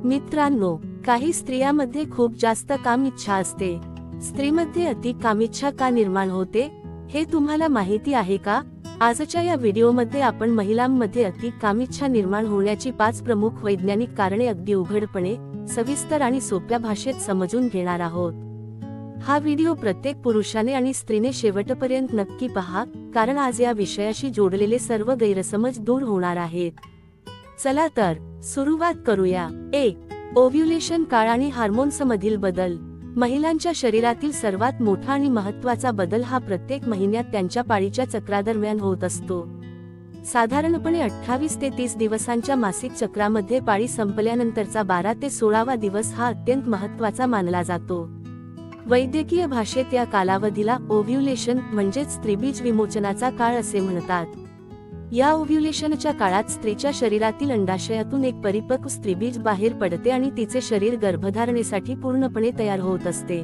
मित्रांनो, काही स्त्रियांमध्ये खूप जास्त काम इच्छा असते. स्त्रीमध्ये अति कामिच्छा का निर्माण होते हे तुम्हाला माहिती आहे का? आजच्या या व्हिडिओमध्ये आपण महिलांमध्ये अति कामिच्छा निर्माण होण्याची 5 प्रमुख वैज्ञानिक कारणे अगदी उघडपणे, सविस्तर आणि सोप्या भाषेत समजून घेणार आहोत. हा व्हिडिओ प्रत्येक पुरुषाने आणि स्त्रीने शेवटपर्यंत नक्की पहा, कारण आज या विषयाशी जोडलेले सर्व गैरसमज दूर होणार आहेत. चला तर सुरुवात करूया. 1. ओव्ह्युलेशन काळ आणि हार्मोन्समधील बदल. महिलांच्या शरीरातील सर्वात मोठा आणि महत्त्वाचा बदल हा प्रत्येक महिन्यात त्यांच्या पाळीच्या चक्रादरम्यान होत असतो. साधारणपणे 28 ते 30 दिवसांच्या मासिक चक्रामध्ये पाळी संपल्यानंतरचा 12 ते 16वा दिवस हा अत्यंत महत्त्वाचा मानला जातो. वैद्यकीय भाषेत या कालावधीला ओव्ह्युलेशन म्हणजेच स्त्रीबीज विमोचनाचा काळ असे म्हणतात. या ओव्ह्युलेशनच्या काळात स्त्रीच्या शरीरातील अंडाशयातून एक परिपक्व स्त्रीबीज बाहेर पडते आणि तिचे शरीर गर्भधारणेसाठी पूर्णपणे तयार होत असते.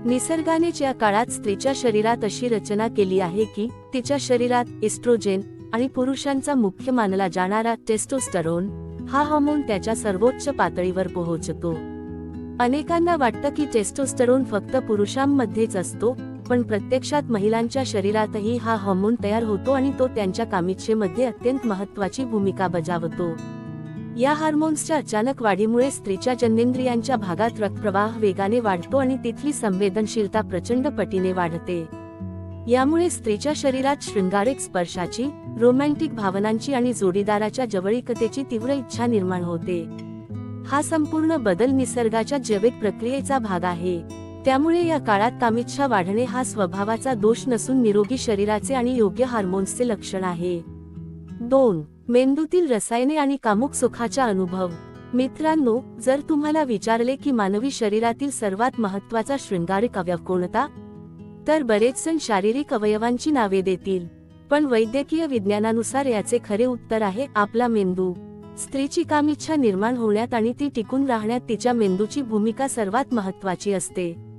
निसर्गानेच या काळात स्त्रीच्या शरीरात अशी रचना केली आहे की तिच्या शरीरात एस्ट्रोजेन आणि पुरुषांचा मुख्य मानला जाणारा टेस्टोस्टेरोन हा हार्मोन त्याच्या सर्वोच्च पातळीवर पोहोचतो. अनेकांना वाटतं की टेस्टोस्टेरोन फक्त पुरुषांमध्येच असतो, पण प्रत्यक्षात महिलांच्या शरीरातही हा हार्मोन तयार होतो आणि तो त्यांच्या कामिच्छेमध्ये अत्यंत महत्त्वाची भूमिका बजावतो. या हार्मोन्सच्या अचानक वाढीमुळे स्त्रीच्या जननेंद्रियांच्या भागात रक्तप्रवाह वेगाने वाढतो आणि तिथली संवेदनशीलता प्रचंड पटीने वाढते. यामुळे स्त्रीच्या शरीरात शृंगारिक स्पर्शाची, रोमॅन्टिक भावनांची आणि जोडीदाराच्या जवळीकतेची तीव्र इच्छा निर्माण होते. हा संपूर्ण बदल निसर्गाच्या जैविक प्रक्रियेचा भाग आहे. त्यामुळे या काळात कामिच्छा वाढणे हा स्वभावाचा दोष नसून निरोगी शरीराचे आणि योग्य हार्मोन्सचे लक्षण आहे. 2. मेंदूतील रसायने आणि कामुक सुखाचा अनुभव. मित्रांनो, जर तुम्हाला विचारले की मानवी शरीरातील सर्वात महत्त्वाचा शृंगारिक अवयव कोणता, तर बरेच जण शारीरिक अवयवांची नावे देतील. पण वैद्यकीय विज्ञानानुसार याचे खरे उत्तर आहे आपला मेंदू. स्त्रीची कामिच्छा निर्माण होण्यात आणि ती टिकून राहण्यात तिच्या मेंदूची भूमिका सर्वात महत्त्वाची असते.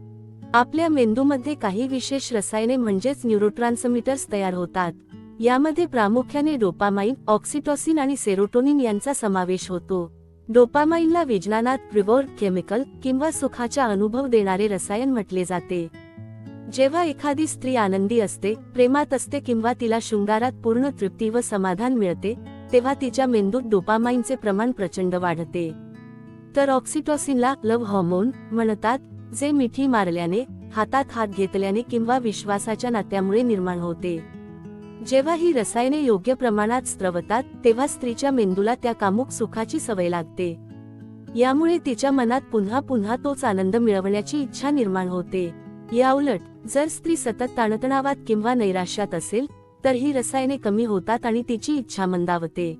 आपल्या मेंदूमध्ये काही विशेष रसायने म्हणजेच न्यूरोट्रान्समीटर्स तयार होतात. यामध्ये प्रामुख्याने डोपामाइन, ऑक्सिटोसिन आणि सेरोटोनिन यांचा समावेश होतो. डोपामाइनला विज्ञानात रिवॉर्ड केमिकल किंवा सुखाचा अनुभव देणारे रसायन म्हटले जाते. जेव्हा एखादी स्त्री आनंदी असते, प्रेमात असते किंवा तिला शृंगारात पूर्ण तृप्ती व समाधान मिळते, तेव्हा तिच्या मेंदूत डोपामाइनचे प्रमाण प्रचंड वाढते. तर ऑक्सिटोसिनला लव्ह हार्मोन म्हणतात, जे मिठी मारल्याने, हातात हात घेतल्याने किंवा विश्वासाच्या नात्यामुळे निर्माण होते. जेव्हा ही रसायने योग्य प्रमाणात स्त्रवतात, तेव्हा स्त्रीच्या मेंदूला त्या कामुक सुखाची सवय लागते. यामुळे तिच्या मनात पुन्हा पुन्हा तोच आनंद मिळवण्याची इच्छा निर्माण होते. याउलट, जर स्त्री सतत ताणतणावात किंवा नैराश्यात असेल, तर ही रसायने कमी होतात आणि तिची इच्छा मंदावते.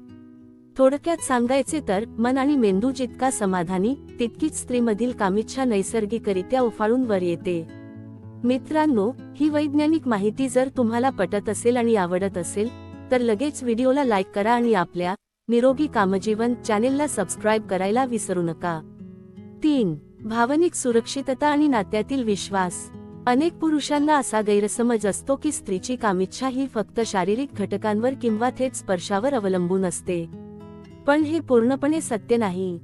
थोडक्यात सांगायचे तर, मन आणि मेंदू जितका समाधानी, तितकीच स्त्रीमधील कामिच्छा नैसर्गिकरित्या उफाळून वर येते. मित्रांनो, ही वैज्ञानिक माहिती जर तुम्हाला पटत असेल आणि आवडत असेल, तर लगेच व्हिडिओला लाईक करा आणि आपल्या निरोगी कामजीवन चॅनेलला सबस्क्राईब करायला विसरू नका. 3. भावनिक सुरक्षितता आणि नात्यातील विश्वास. अनेक पुरुषांना असा गैरसमज असतो की स्त्रीची कामिच्छा ही फक्त शारीरिक घटकांवर किंवा थेट स्पर्शावर अवलंबून असते. पण हे पूर्णपणे सत्य नाही.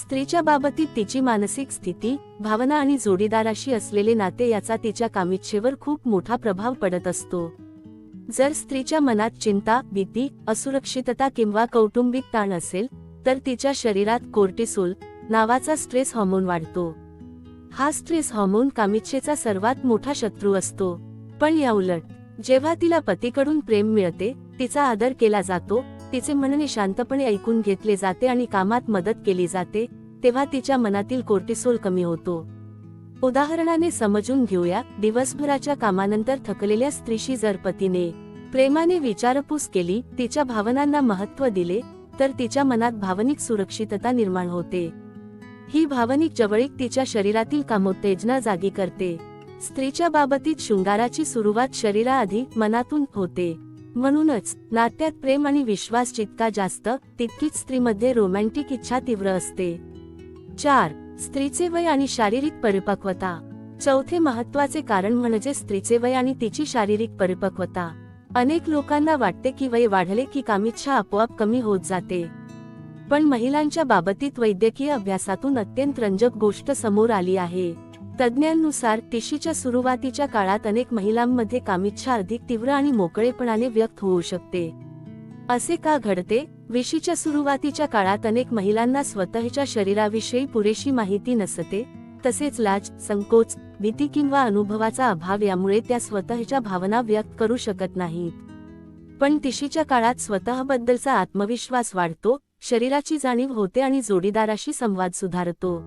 स्त्रीच्या बाबतीत तिची मानसिक स्थिती, भावना आणि जोडीदाराशी असलेले नाते याचा तिच्या कामिच्छेवर खूप मोठा प्रभाव पडत असतो. जर स्त्रीच्या मनात चिंता, भीती, असुरक्षितता किंवा कौटुंबिक ताण असेल, तर तिच्या शरीरात कोर्टिसोल नावाचा स्ट्रेस हार्मोन वाढतो. हा स्ट्रेस हार्मोन कामिच्छेचा सर्वात मोठा शत्रू असतो. पण याउलट, जेव्हा तिला पतीकडून प्रेम मिळते, तिचा आदर केला जातो, तिचे म्हणणे शांतपणे ऐकून घेतले जाते आणि कामात मदत केली जाते, तेव्हा तिच्या मनातील कोर्टिसोल कमी होतो. उदाहरणाने समजून घेऊया. दिवसभराच्या कामानंतर थकलेल्या स्त्रीशी जर पतीने प्रेमाने विचारपूस केली, तिच्या भावनांना महत्त्व दिले, तर तिच्या मनात भावनिक सुरक्षितता निर्माण होते. ही भावनिक जवळीक तिच्या शरीरातील कामोत्तेजना जागी करते. स्त्रीच्या बाबतीत शृंगाराची सुरुवात शरीराआधी मनातून होते. म्हणूनच नात्यात प्रेम आणि विश्वास जितका जास्त, तितकीच स्त्रीमध्ये रोमॅन्टिक इच्छा तीव्र असते. 4. स्त्रीचे वय आणि शारीरिक परिपक्वता. चौथे महत्त्वाचे कारण म्हणजे स्त्रीचे वय आणि तिची शारीरिक परिपक्वता. अनेक लोकांना वाटते की वय वाढले की कामिच्छा आपोआप कमी होत जाते. पण महिलांच्या बाबतीत वैद्यकीय अभ्यासातून अत्यंत रंजक गोष्ट समोर आली आहे. तज्ज्ञांनुसार तिशीच्या सुरुवातीच्या काळात अनेक महिलांमध्ये कामिच्छा अधिक तीव्र आणि मोकळेपणाने व्यक्त होऊ शकते. असे का घडते? विशीच्या सुरुवातीच्या काळात अनेक महिलांना स्वतःच्या शरीराविषयी पुरेशी माहिती नसते. तसेच लाज, संकोच, भीती किंवा अनुभवाचा अभाव यामुळे त्या स्वतःच्या भावना व्यक्त करू शकत नाहीत. पण तिशीच्या काळात स्वतःबद्दलचा आत्मविश्वास वाढतो, शरीराची जाणीव होते आणि जोडीदाराशी संवाद सुधारतो.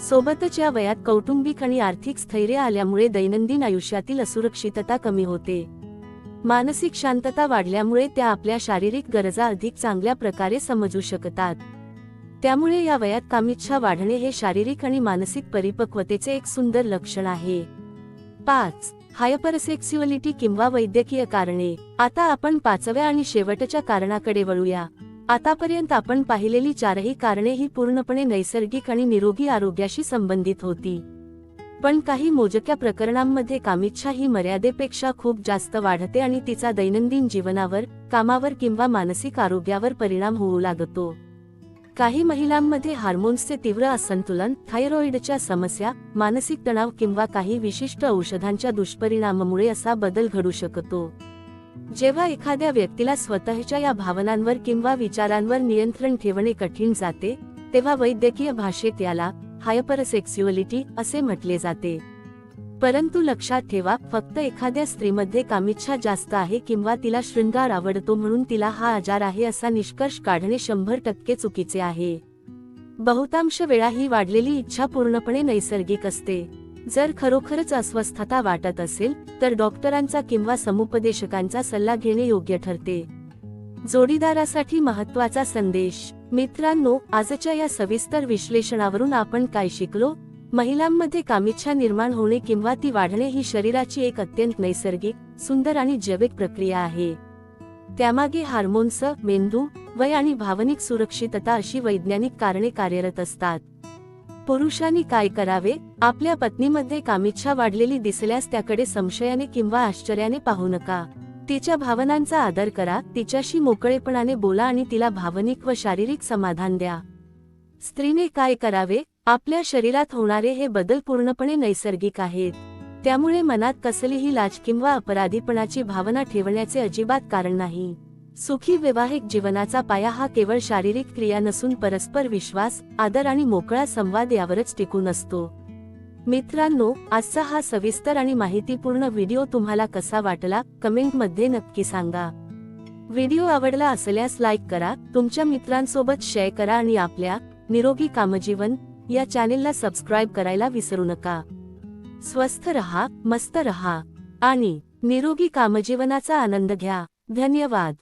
सोबतच या वयात कौटुंबिक आणि आर्थिक स्थैर्य आल्यामुळे दैनंदिन आयुष्यातील असुरक्षितता कमी होते. मानसिक शांतता वाढल्यामुळे त्या आपल्या शारीरिक गरजा अधिक चांगल्या प्रकारे समजू शकतात. त्यामुळे या वयात कामिच्छा वाढणे हे शारीरिक आणि मानसिक परिपक्वतेचे एक सुंदर लक्षण आहे. 5. हायपरसेक्स्युअलिटी किंवा वैद्यकीय कारणे. आता आपण 5व्या आणि शेवटच्या कारणाकडे वळूया. आतापर्यंत आपण पाहिलेली 4ही कारणे ही पूर्णपणे नैसर्गिक आणि निरोगी आरोग्याशी संबंधित होती. पण काही मोजक्या प्रकरणांमध्ये कामिच्छा ही मर्यादेपेक्षा खूप जास्त वाढते आणि तिचा दैनंदिन जीवनावर, कामावर किंवा मानसिक आरोग्यावर परिणाम होऊ लागतो. काही महिलांमध्ये हार्मोन्सचे तीव्र असंतुलन, थायरॉइडच्या समस्या, मानसिक तणाव किंवा काही विशिष्ट औषधांच्या दुष्परिणामामुळे असा बदल घडू शकतो. जेव्हा एखाद्या व्यक्तीला स्वतःच्या या भावनांवर किंवा विचारांवर नियंत्रण ठेवणे कठीण जाते, तेव्हा वैद्यकीय भाषेत याला हायपरसेक्स्युअलिटी असे म्हटले जाते. परंतु लक्षात ठेवा, फक्त एखाद्या स्त्रीमध्ये कामिच्छा जास्त आहे किंवा तिला शृंगार आवडतो म्हणून तिला हा आजार आहे असा निष्कर्ष काढणे 100% चुकीचे आहे. बहुतांश वेळा ही वाढलेली इच्छा पूर्णपणे नैसर्गिक असते. जर खरोखरच अस्वस्थता वाटत असेल तर डॉक्टरांचा किंवा समुपदेशकांचा सल्ला घेणे योग्य ठरते. जोडीदारासाठी महत्त्वाचा संदेश. मित्रांनो, आजच्या या सविस्तर विश्लेषणावरून आपण काय शिकलो? महिलांमध्ये कामिच्छा निर्माण होणे किंवा ती वाढणे ही शरीराची एक अत्यंत नैसर्गिक, सुंदर आणि जैविक प्रक्रिया आहे. त्यामागे हार्मोन्स, मेंदू, वय आणि भावनिक सुरक्षितता अशी वैज्ञानिक कारणे कार्यरत असतात. पुरुषांनी काय करावे? आपल्या पत्नीमध्ये कामिच्छा वाढलेली दिसल्यास त्याकडे संशयाने किंवा आश्चर्याने पाहू नका. तिच्या भावनांचा आदर करा, तिच्याशी मोकळेपणाने बोला आणि तिला भावनिक व शारीरिक समाधान द्या. स्त्रीने काय करावे? आपल्या शरीरात होणारे हे बदल पूर्णपणे नैसर्गिक आहेत. त्यामुळे मनात कसलीही लाज किंवा अपराधीपणाची भावना ठेवण्याचे अजिबात कारण नाही. सुखी वैवाहिक जीवनाचा पाया हा केवळ शारीरिक क्रिया नसून परस्पर विश्वास, आदर आणि मोकळा संवाद यावरच टिकून असतो. मित्रांनो, आजचा हा सविस्तर आणि माहितीपूर्ण व्हिडिओ तुम्हाला कसा वाटला कमेंटमध्ये नक्की सांगा. व्हिडिओ आवडला असल्यास लाईक करा, तुमच्या मित्रांसोबत शेअर करा आणि आपल्या निरोगी कामजीवन या चॅनेलला सबस्क्राईब करायला विसरू नका. स्वस्थ रहा, मस्त रहा आणि निरोगी कामजीवनाचा आनंद घ्या. धन्यवाद.